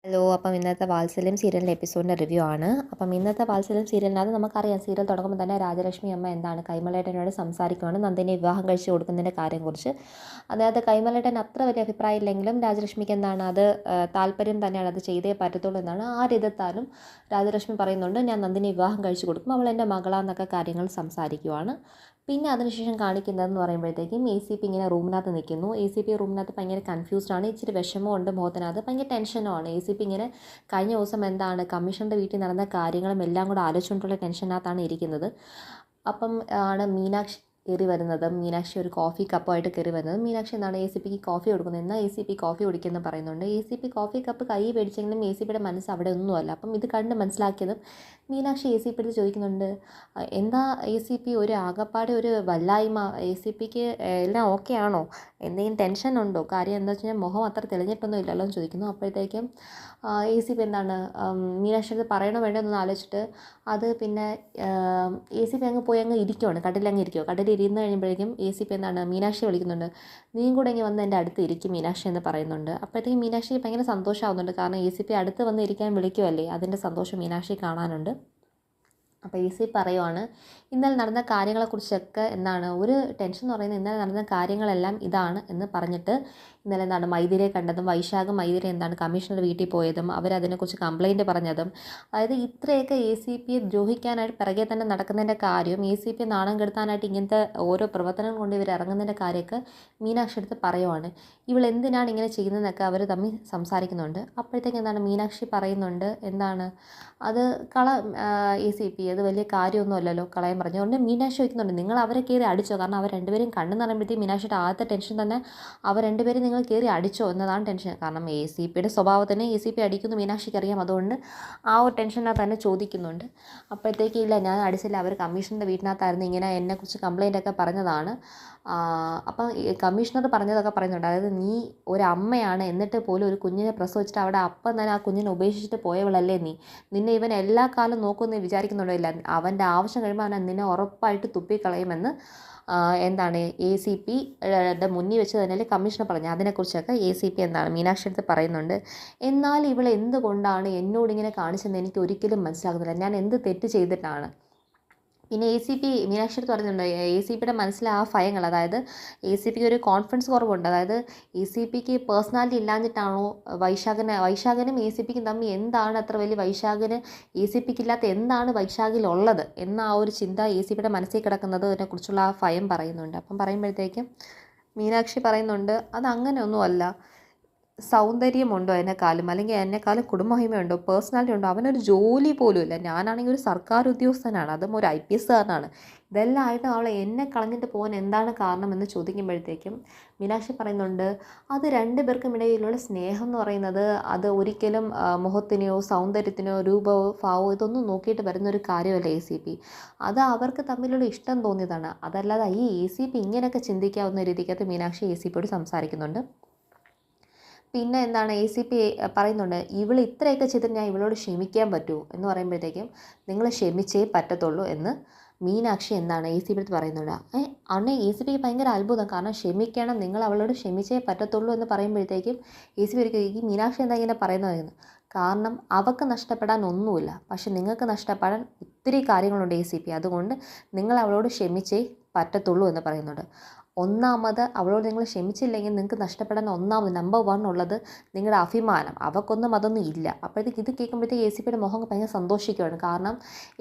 Hello. അപ്പം ഇന്നത്തെ വാത്സല്യം സീരിയലിൻ്റെ എപ്പിസോഡിൻ്റെ റിവ്യൂ ആണ്. അപ്പം ഇന്നത്തെ വാത്സല്യം സീരിയലിനകത്ത് നമുക്കറിയാം, സീരിയൽ തുടങ്ങുമ്പോൾ തന്നെ രാജലക്ഷ്മി അമ്മ എന്താണ് കൈമളേട്ടനോട് സംസാരിക്കുകയാണ് നന്ദിനെ വിവാഹം കഴിച്ച് കൊടുക്കുന്നതിൻ്റെ കാര്യത്തെക്കുറിച്ച്. അതിനകത്ത് കൈമളേട്ടൻ അത്ര വലിയ അഭിപ്രായം ഇല്ലെങ്കിലും രാജലക്ഷ്മിക്ക് എന്താണ് അത് താല്പര്യം തന്നെയാണ്, അത് ചെയ്തേ പറ്റത്തുള്ളൂ എന്നാണ്. ആ രീതിത്താലും രാജലക്ഷ്മി പറയുന്നുണ്ട്, ഞാൻ നന്ദിനെ വിവാഹം കഴിച്ച് കൊടുക്കും, അവൾ എൻ്റെ മകളാന്നൊക്കെ കാര്യങ്ങൾ സംസാരിക്കുവാണ്. പിന്നെ അതിനുശേഷം കാണിക്കുന്നതെന്ന് പറയുമ്പോഴത്തേക്കും ACP ഇങ്ങനെ റൂമിനകത്ത് നിൽക്കുന്നു. ACP റൂമിനകത്ത് ഭയങ്കര കൺഫ്യൂസ്ഡാണ്, ഇച്ചിരി വിഷമമുണ്ട് മുഖത്തിനകത്ത്, ഭയങ്കര ടെൻഷനുമാണ്. ACP ഇങ്ങനെ കഴിഞ്ഞ ദിവസം എന്താണ് കമ്മീഷൻ്റെ വീട്ടിൽ നടന്ന കാര്യങ്ങളും എല്ലാം കൂടെ ആലോചിച്ചുകൊണ്ടുള്ള ടെൻഷനകത്താണ് ഇരിക്കുന്നത്. അപ്പം ആണ് മീനാക്ഷി കയറി വരുന്നതും, മീനാക്ഷി ഒരു കോഫി കപ്പുമായിട്ട് കയറി വരുന്നതും. മീനാക്ഷി എന്താണ് ACPക്ക് കോഫി കൊടുക്കുന്നത്, എന്നാൽ ACP കോഫി കുടിക്കുമെന്ന് പറയുന്നുണ്ട്. ACP കോഫി കപ്പ് കൈ മേടിച്ചെങ്കിലും ACPയുടെ മനസ്സ് അവിടെ ഒന്നുമല്ല. അപ്പം ഇത് കണ്ട് മനസ്സിലാക്കിയതും മീനാക്ഷി ACP എടുത്ത് ചോദിക്കുന്നുണ്ട്, എന്താ ACP ഒരു ആകപ്പാടെ ഒരു വല്ലായ്മ, ACPക്ക് എല്ലാം ഓക്കെ ആണോ, എന്തെങ്കിലും ടെൻഷൻ ഉണ്ടോ, കാര്യം എന്താ വെച്ച് കഴിഞ്ഞാൽ മുഖം അത്ര തെളിഞ്ഞിട്ടൊന്നും ഇല്ലല്ലോ എന്ന് ചോദിക്കുന്നു. അപ്പോഴത്തേക്കും ACP എന്താണ് മീനാക്ഷി അടുത്ത് പറയണോ വേണ്ടോ എന്നൊന്ന് ആലോചിച്ചിട്ട് അത് പിന്നെ ACP അങ്ങ് പോയി അങ്ങ് ഇരിക്കുവാണ്, കട്ടിലങ്ങ് ഇരിക്കുമോ. കട്ടിൽ ഇരുന്ന് കഴിയുമ്പോഴേക്കും ACP എന്താണ് മീനാക്ഷി വിളിക്കുന്നുണ്ട്, നീയും കൂടെ ഇങ്ങനെ വന്ന് എൻ്റെ അടുത്ത് ഇരിക്കും മീനാക്ഷി എന്ന് പറയുന്നുണ്ട്. അപ്പോഴത്തേക്കും മീനാക്ഷി ഭയങ്കര സന്തോഷമാവുന്നുണ്ട്, കാരണം ACP അടുത്ത് വന്ന് ഇരിക്കാൻ വിളിക്കുമല്ലേ, അതിൻ്റെ സന്തോഷം മീനാക്ഷി കാണാനുണ്ട്. അപ്പോൾ ACP പറയുവാണ്, ഇന്നലെ നടന്ന കാര്യങ്ങളെക്കുറിച്ചൊക്കെ എന്താണ് ഒരു ടെൻഷൻ എന്ന് പറയുന്നത്, ഇന്നലെ നടന്ന കാര്യങ്ങളെല്ലാം ഇതാണ് എന്ന് പറഞ്ഞിട്ട് ഇന്നലെ എന്താണ് മൈഥിലിയെ കണ്ടതും വൈശാഖും മൈഥിലി എന്താണ് കമ്മീഷണറുടെ വീട്ടിൽ പോയതും അവരതിനെക്കുറിച്ച് കംപ്ലയിൻറ്റ് പറഞ്ഞതും, അതായത് ഇത്രയൊക്കെ ACPയെ ദ്രോഹിക്കാനായിട്ട് പിറകെ തന്നെ നടക്കുന്നതിൻ്റെ കാര്യം, ACPയെ നാണം കെടുത്താനായിട്ട് ഇങ്ങനത്തെ ഓരോ പ്രവർത്തനം കൊണ്ട് ഇവർ ഇറങ്ങുന്നതിൻ്റെ കാര്യമൊക്കെ മീനാക്ഷി അടുത്ത് പറയുവാണ്. ഇവൾ എന്തിനാണ് ഇങ്ങനെ ചെയ്യുന്നതെന്നൊക്കെ അവർ തമ്മിൽ സംസാരിക്കുന്നുണ്ട്. അപ്പോഴത്തേക്ക് എന്താണ് മീനാക്ഷി പറയുന്നുണ്ട്, എന്താണ് അത് ACP അത് വലിയ കാര്യമൊന്നുമല്ലല്ലോ കളയാൻ പറഞ്ഞുകൊണ്ട് മീനാക്ഷി ചോദിക്കുന്നുണ്ട്, നിങ്ങൾ അവരെ കയറി അടിച്ചോ, കാരണം അവർ രണ്ടുപേരും കണ്ണെന്ന് പറയുമ്പോഴത്തേക്കും മീനാക്ഷിയുടെ ആദ്യത്തെ ടെൻഷൻ തന്നെ അവർ രണ്ടുപേരും നിങ്ങൾ കയറി അടിച്ചോ എന്നതാണ് ടെൻഷൻ. കാരണം ACPയുടെ സ്വഭാവത്തിന് ACP അടിക്കുന്നു മീനാക്ഷിക്ക് അറിയാം, അതുകൊണ്ട് ആ ഒരു ടെൻഷനകത്ത് തന്നെ ചോദിക്കുന്നുണ്ട്. അപ്പോഴത്തേക്ക് ഇല്ല ഞാൻ അടിച്ചില്ല, അവർ കമ്മീഷണറുടെ വീട്ടിനകത്തായിരുന്നു ഇങ്ങനെ എന്നെക്കുറിച്ച് കംപ്ലയിൻ്റ് ഒക്കെ പറഞ്ഞതാണ്. അപ്പം കമ്മീഷണർ പറഞ്ഞതൊക്കെ പറയുന്നുണ്ട്, അതായത് നീ ഒരു അമ്മയാണ്, എന്നിട്ട് പോലും ഒരു കുഞ്ഞിനെ പ്രസവിച്ചിട്ട് അവിടെ അപ്പം തന്നെ ആ കുഞ്ഞിനെ ഉപേക്ഷിച്ചിട്ട് പോയവളല്ലേ നീ, നിന്നെ ഇവൻ എല്ലാ കാലം നോക്കുമെന്ന് വിചാരിക്കുന്നുണ്ടോ, ഇല്ല അവൻ്റെ ആവശ്യം കഴിയുമ്പോൾ അവൻ നിന്നെ ഉറപ്പായിട്ട് തുപ്പിക്കളയുമെന്ന് എന്താണ് ACPയുടെ മുന്നിൽ വെച്ച് തന്നെ കമ്മീഷണർ പറഞ്ഞു. അതിനെക്കുറിച്ചൊക്കെ ACP എന്താണ് മീനാക്ഷി അടുത്ത് പറയുന്നുണ്ട്. എന്നാൽ ഇവൾ എന്തുകൊണ്ടാണ് എന്നോടിങ്ങനെ കാണിച്ചതെന്ന് എനിക്ക് ഒരിക്കലും മനസ്സിലാകുന്നില്ല, ഞാൻ എന്ത് തെറ്റ് ചെയ്തിട്ടാണ്. പിന്നെ ACP മീനാക്ഷി അടുത്ത് പറയുന്നുണ്ട്, ACPയുടെ മനസ്സിലെ ആ ഭയങ്ങൾ, അതായത് ACPക്ക് ഒരു കോൺഫിഡൻസ് കുറവുണ്ട്, അതായത് ACPക്ക് പേഴ്സണാലിറ്റി ഇല്ലാഞ്ഞിട്ടാണോ, വൈശാഖനും ACPക്കും തമ്മിൽ എന്താണ് അത്ര വലിയ, വൈശാഖന് ACPക്ക് ഇല്ലാത്ത എന്താണ് വൈശാഖിലുള്ളത് എന്ന ആ ഒരു ചിന്ത ACPയുടെ മനസ്സിൽ കിടക്കുന്നതിനെക്കുറിച്ചുള്ള ആ ഭയം പറയുന്നുണ്ട്. അപ്പം പറയുമ്പോഴത്തേക്കും മീനാക്ഷി പറയുന്നുണ്ട്, അത് അങ്ങനെയൊന്നുമല്ല, സൗന്ദര്യമുണ്ടോ എന്നെക്കാളും, അല്ലെങ്കിൽ എന്നെക്കാളും കുടുംബമഹിമയുണ്ടോ, പേഴ്സണാലിറ്റി ഉണ്ടോ, അവനൊരു ജോലി പോലും ഇല്ല, ഞാനാണെങ്കിൽ ഒരു സർക്കാർ ഉദ്യോഗസ്ഥനാണ്, അതും ഒരു IPS കാരനാണ്, ഇതെല്ലാം ആയിട്ടും അവളെ എന്നെ കളഞ്ഞിട്ട് പോകാൻ എന്താണ് കാരണം എന്ന് ചോദിക്കുമ്പോഴത്തേക്കും മീനാക്ഷി പറയുന്നുണ്ട്, അത് രണ്ടു പേർക്കും ഇടയിലുള്ള സ്നേഹം എന്ന് പറയുന്നത് അത് ഒരിക്കലും മുഖത്തിനെയോ സൗന്ദര്യത്തിനോ രൂപമോ ഭാവമോ ഇതൊന്നും നോക്കിയിട്ട് വരുന്നൊരു കാര്യമല്ല ACP, അത് അവർക്ക് തമ്മിലുള്ള ഇഷ്ടം തോന്നിയതാണ്, അതല്ലാതെ ഈ ACP ഇങ്ങനെയൊക്കെ ചിന്തിക്കാവുന്ന രീതിക്കകത്ത് മീനാക്ഷി ACPയോട് സംസാരിക്കുന്നുണ്ട്. പിന്നെ എന്താണ് ACP പറയുന്നുണ്ട്, ഇവൾ ഇത്രയൊക്കെ ചെയ്തിട്ട് ഞാൻ ഇവളോട് ക്ഷമിക്കാൻ പറ്റുമോ എന്ന് പറയുമ്പോഴത്തേക്കും നിങ്ങൾ ക്ഷമിച്ചേ പറ്റത്തുള്ളൂ എന്ന് മീനാക്ഷി എന്താണ് ACP അടുത്ത് പറയുന്നുണ്ട്. അന്ന് ACPക്ക് ഭയങ്കര അത്ഭുതം, കാരണം ക്ഷമിക്കണം, നിങ്ങൾ അവളോട് ക്ഷമിച്ചേ പറ്റത്തുള്ളൂ എന്ന് പറയുമ്പോഴത്തേക്കും ACP ഒരിക്കൽ ഈ മീനാക്ഷി എന്താ ഇങ്ങനെ പറയുന്നതെന്ന്, കാരണം അവൾക്ക് നഷ്ടപ്പെടാൻ ഒന്നുമില്ല, പക്ഷെ നിങ്ങൾക്ക് നഷ്ടപ്പെടാൻ ഒത്തിരി കാര്യങ്ങളുണ്ട് ACP, അതുകൊണ്ട് നിങ്ങൾ അവളോട് ക്ഷമിച്ചേ പറ്റത്തുള്ളൂ എന്ന് പറയുന്നുണ്ട്. ഒന്നാമത് അവളോട് നിങ്ങൾ ക്ഷമിച്ചില്ലെങ്കിൽ നിങ്ങൾക്ക് നഷ്ടപ്പെടാൻ ഒന്നാമത് നമ്പർ 1 ഉള്ളത് നിങ്ങളുടെ അഭിമാനം, അവൾക്കൊന്നും അതൊന്നും ഇല്ല. അപ്പോഴത്തേക്ക് ഇത് കേൾക്കുമ്പോഴത്തേക്ക് ACPയുടെ മുഖം ഭയങ്കര സന്തോഷിക്കുകയാണ്, കാരണം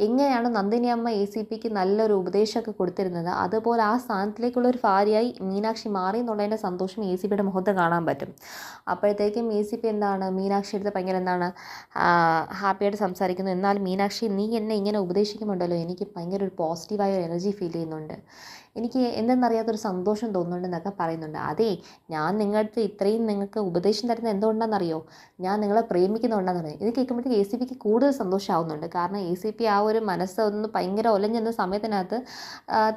എങ്ങനെയാണ് നന്ദിനി അമ്മ ACPക്ക് നല്ലൊരു ഉപദേശമൊക്കെ കൊടുത്തിരുന്നത്, അതുപോലെ ആ സ്ഥാനത്തിലേക്കുള്ള ഒരു ഭാര്യയായി മീനാക്ഷി മാറി എന്നുള്ളതിൻ്റെ സന്തോഷം ACPയുടെ മുഖത്ത് കാണാൻ പറ്റും. അപ്പോഴത്തേക്കും ACP എന്താണ് മീനാക്ഷി എടുത്ത് ഭയങ്കര എന്താണ് ഹാപ്പിയായിട്ട് സംസാരിക്കുന്നു. എന്നാൽ മീനാക്ഷി നീ എന്നെ ഇങ്ങനെ ഉപദേശിക്കുന്നുണ്ടല്ലോ, എനിക്ക് ഭയങ്കര ഒരു പോസിറ്റീവായ എനർജി ഫീൽ ചെയ്യുന്നുണ്ട്, എനിക്ക് എന്തെന്നറിയാത്തൊരു സന്തോഷം തോന്നുന്നുണ്ടെന്നൊക്കെ പറയുന്നുണ്ട്. അതേ, ഞാൻ നിങ്ങളുടെ ഇത്രയും നിങ്ങൾക്ക് ഉപദേശം തരുന്നത് എന്തുകൊണ്ടാണെന്നറിയോ, ഞാൻ നിങ്ങളെ പ്രേമിക്കുന്നുണ്ടെന്നറിയാം. ഇത് കേൾക്കുമ്പോഴത്തേക്ക് ACPക്ക് കൂടുതൽ സന്തോഷമാവുന്നുണ്ട്, കാരണം ACP ആ ഒരു മനസ്സ് ഒന്ന് ഭയങ്കര ഒലഞ്ഞെന്ന സമയത്തിനകത്ത്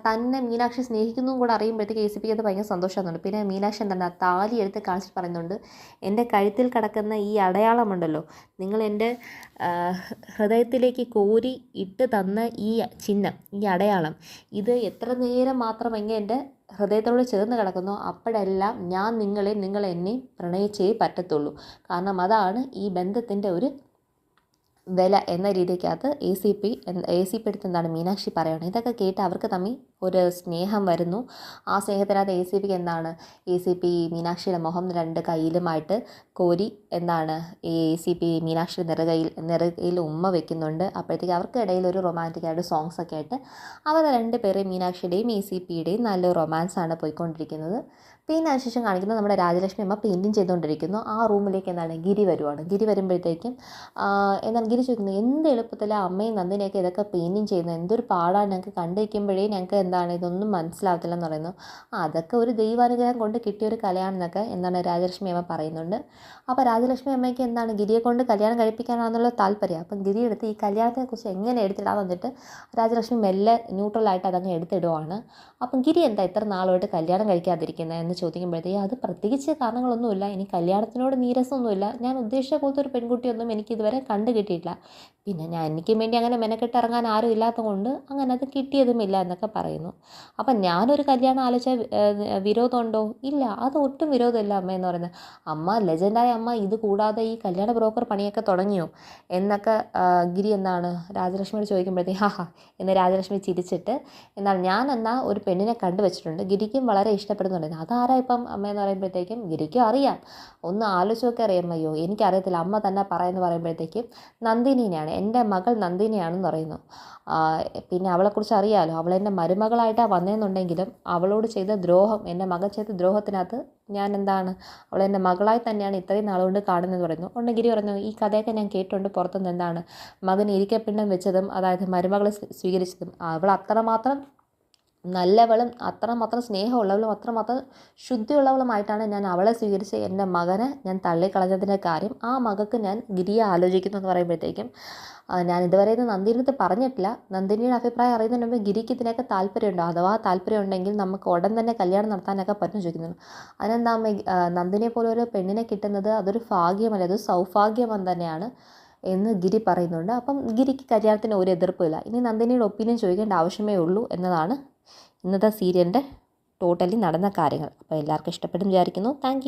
തന്നെ മീനാക്ഷി സ്നേഹിക്കുന്നതും കൂടെ അറിയുമ്പോഴത്തേക്ക് ACPക്ക് അത് ഭയങ്കര സന്തോഷമാകുന്നുണ്ട്. പിന്നെ മീനാക്ഷി എന്താണ് ആ താലി എടുത്ത് കാണിച്ചിട്ട് പറയുന്നുണ്ട്, എൻ്റെ കഴുത്തിൽ കിടക്കുന്ന ഈ അടയാളമുണ്ടല്ലോ, നിങ്ങൾ എൻ്റെ ഹൃദയത്തിലേക്ക് കോരി ഇട്ട് തന്ന ഈ ചിഹ്നം, ഈ അടയാളം, ഇത് എത്ര നേരം എത്രമാത്രം എൻ്റെ ഹൃദയത്തോട് ചേർന്ന് കിടക്കുന്നോ അപ്പോഴെല്ലാം ഞാൻ നിങ്ങൾ എന്നെ പ്രണയിച്ചേ പറ്റത്തുള്ളൂ. കാരണം അതാണ് ഈ ബന്ധത്തിൻ്റെ ഒരു വില എന്ന രീതിക്കകത്ത് എ സി പി എടുത്ത് എന്താണ് മീനാക്ഷി പറയുന്നത്. ഇതൊക്കെ കേട്ട് അവർക്ക് തമ്മിൽ ഒരു സ്നേഹം വരുന്നു. ആ സ്നേഹത്തിനകത്ത് എ സി പിക്ക് എന്താണ് മീനാക്ഷിയുടെ മുഖം രണ്ട് കയ്യിലുമായിട്ട് കോരി എന്താണ് എ സി പി മീനാക്ഷിയുടെ നെറുകയിൽ ഉമ്മ വെക്കുന്നുണ്ട്. അപ്പോഴത്തേക്ക് അവർക്കിടയിൽ ഒരു റൊമാൻറ്റിക് ആയിട്ട് സോങ്സൊക്കെ ആയിട്ട് അവർ രണ്ടുപേരെയും മീനാക്ഷിയുടെയും എ സി പിയുടെയും നല്ലൊരു റൊമാൻസാണ് പോയിക്കൊണ്ടിരിക്കുന്നത്. പിന്നെ അതിനുശേഷം കാണിക്കുന്നത് നമ്മുടെ രാജലക്ഷ്മി അമ്മ പെയിൻറ്റിങ് ചെയ്തുകൊണ്ടിരിക്കുന്നു. ആ റൂമിലേക്ക് എന്താണ് ഗിരി വരുവാണ്. ഗിരി വരുമ്പോഴത്തേക്കും എന്താണ് ഗിരി ചോദിക്കുന്നത്, എന്ത് എളുപ്പത്തിലാണ് അമ്മയും നന്ദിനിയൊക്കെ ഇതൊക്കെ പെയിൻറ്റിങ് ചെയ്യുന്നത്, എന്തൊരു പാടാണ്, ഞങ്ങൾക്ക് കണ്ടിരിക്കുമ്പോഴേ ഞങ്ങൾക്ക് എന്താണ് ഇതൊന്നും മനസ്സിലാവത്തില്ലെന്ന് പറയുന്നു. അതൊക്കെ ഒരു ദൈവാനുഗ്രഹം കൊണ്ട് കിട്ടിയൊരു കലയാണെന്നൊക്കെ എന്താണ് രാജലക്ഷ്മി അമ്മ പറയുന്നുണ്ട്. അപ്പോൾ രാജലക്ഷ്മി അമ്മയ്ക്ക് എന്താണ് ഗിരിയെ കൊണ്ട് കല്യാണം കഴിപ്പിക്കാനാണെന്നുള്ള താല്പര്യം. അപ്പം ഗിരി എടുത്ത് ഈ കല്യാണത്തെക്കുറിച്ച് എങ്ങനെ എടുത്തിടാന്ന് വന്നിട്ട് രാജലക്ഷ്മി മെല്ലെ ന്യൂട്രലായിട്ട് അതങ്ങ് എടുത്തിടുവാണ്. അപ്പം ഗിരി എന്താ ഇത്ര നാളുമായിട്ട് കല്യാണം കഴിക്കാതിരിക്കുന്നത് എന്ന് ചോദിക്കുമ്പോഴത്തേക്ക് അത് പ്രത്യേകിച്ച് കാരണങ്ങളൊന്നുമില്ല, ഇനി കല്യാണത്തിനോട് നീരസമൊന്നുമില്ല, ഞാൻ ഉദ്ദേശിച്ച പോലത്തെ ഒരു പെൺകുട്ടിയൊന്നും എനിക്ക് ഇതുവരെ കണ്ടു കിട്ടിയിട്ടില്ല, പിന്നെ എനിക്കും വേണ്ടി അങ്ങനെ മെനക്കെട്ട് ഇറങ്ങാൻ ആരും ഇല്ലാത്തത് കൊണ്ട് അങ്ങനെ അത് കിട്ടിയതുമില്ല എന്നൊക്കെ പറയുന്നു. അപ്പം ഞാനൊരു കല്യാണം ആലോചിച്ച വിരോധമുണ്ടോ? ഇല്ല, അത് ഒട്ടും വിരോധമില്ല അമ്മ എന്ന് പറയുന്നത്. അമ്മ ലെജൻഡായ അമ്മ ഇത് കൂടാതെ ഈ കല്യാണ ബ്രോക്കർ പണിയൊക്കെ തുടങ്ങിയോ എന്നൊക്കെ ഗിരി എന്താണ് രാജലക്ഷ്മിയോട് ചോദിക്കുമ്പോഴത്തേക്ക് ഹാ എന്ന് രാജലക്ഷ്മി ചിരിച്ചിട്ട് എന്താണ് ഞാൻ എന്നാൽ ഒരു പെണ്ണിനെ കണ്ടുവച്ചിട്ടുണ്ട്, ഗിരിക്കും വളരെ ഇഷ്ടപ്പെടുന്നുണ്ട്. അതാരാ ഇപ്പം അമ്മയെന്ന് പറയുമ്പോഴത്തേക്കും ഗിരിക്കും അറിയാം, ഒന്ന് ആലോചിച്ചൊക്കെ അറിയാം. അയ്യോ എനിക്കറിയത്തില്ല, അമ്മ തന്നെ പറയുമെന്ന് പറയുമ്പോഴത്തേക്കും നന്ദിനിയാണ്, എൻ്റെ മകൾ നന്ദിനിയാണെന്ന് പറയുന്നു. പിന്നെ അവളെക്കുറിച്ച് അറിയാമല്ലോ, അവളെൻ്റെ മരുമകളായിട്ടാണ് വന്നതെന്നുണ്ടെങ്കിലും അവളോട് ചെയ്ത ദ്രോഹം, എൻ്റെ മകൻ ചെയ്ത ദ്രോഹത്തിനകത്ത് ഞാൻ എന്താണ് അവളെൻ്റെ മകളായി തന്നെയാണ് ഇത്രയും നാളുകൊണ്ട് കാണുന്നതെന്ന് പറയുന്നു. ഉണ്ട് ഗിരി പറഞ്ഞു, ഈ കഥയൊക്കെ ഞാൻ കേട്ടിട്ടുണ്ട്, പുറത്തുനിന്ന് എന്താണ് മകൻ ഇരിക്കപ്പിണ്ടം വെച്ചതും അതായത് മരുമകളെ സ്വീകരിച്ചതും അവൾ അത്രമാത്രം നല്ലവളും അത്രമാത്രം സ്നേഹമുള്ളവളും അത്രമാത്രം ശുദ്ധിയുള്ളവളുമായിട്ടാണ് ഞാൻ അവളെ സ്വീകരിച്ച് എൻ്റെ മകനെ ഞാൻ തള്ളിക്കളഞ്ഞതിൻ്റെ കാര്യം ആ മകൾക്ക് ഞാൻ ഗിരിയെ ആലോചിക്കുന്നു എന്ന് പറയുമ്പോഴത്തേക്കും ഞാൻ ഇതുവരെ ഇത് നന്ദിനിയുടെ പറഞ്ഞിട്ടില്ല, നന്ദിനിയുടെ അഭിപ്രായം അറിയുന്നതിന് മുമ്പ് ഗിരിക്ക് ഇതിനൊക്കെ താല്പര്യമുണ്ടോ, അഥവാ താല്പര്യം ഉണ്ടെങ്കിൽ നമുക്ക് ഉടൻ തന്നെ കല്യാണം നടത്താനൊക്കെ പറ്റും ചോദിക്കുന്നു. അതിനെന്താ നന്ദിനിയെ പോലെ ഒരു പെണ്ണിനെ കിട്ടുന്നത് അതൊരു ഭാഗ്യമല്ല, അത് സൗഭാഗ്യം തന്നെയാണ് എന്ന് ഗിരി പറയുന്നുണ്ട്. അപ്പം ഗിരിക്ക് കല്യാണത്തിന് ഒരു എതിർപ്പില്ല. ഇനി നന്ദിനിയുടെ ഒപ്പീനിയൻ ചോദിക്കേണ്ട ആവശ്യമേ ഉള്ളൂ എന്നതാണ് ഇന്നത്തെ സീരിയലിൻ്റെ ടോട്ടലി നടന്ന കാര്യങ്ങൾ. അപ്പോൾ എല്ലാവർക്കും ഇഷ്ടപ്പെടും വിചാരിക്കുന്നു. താങ്ക്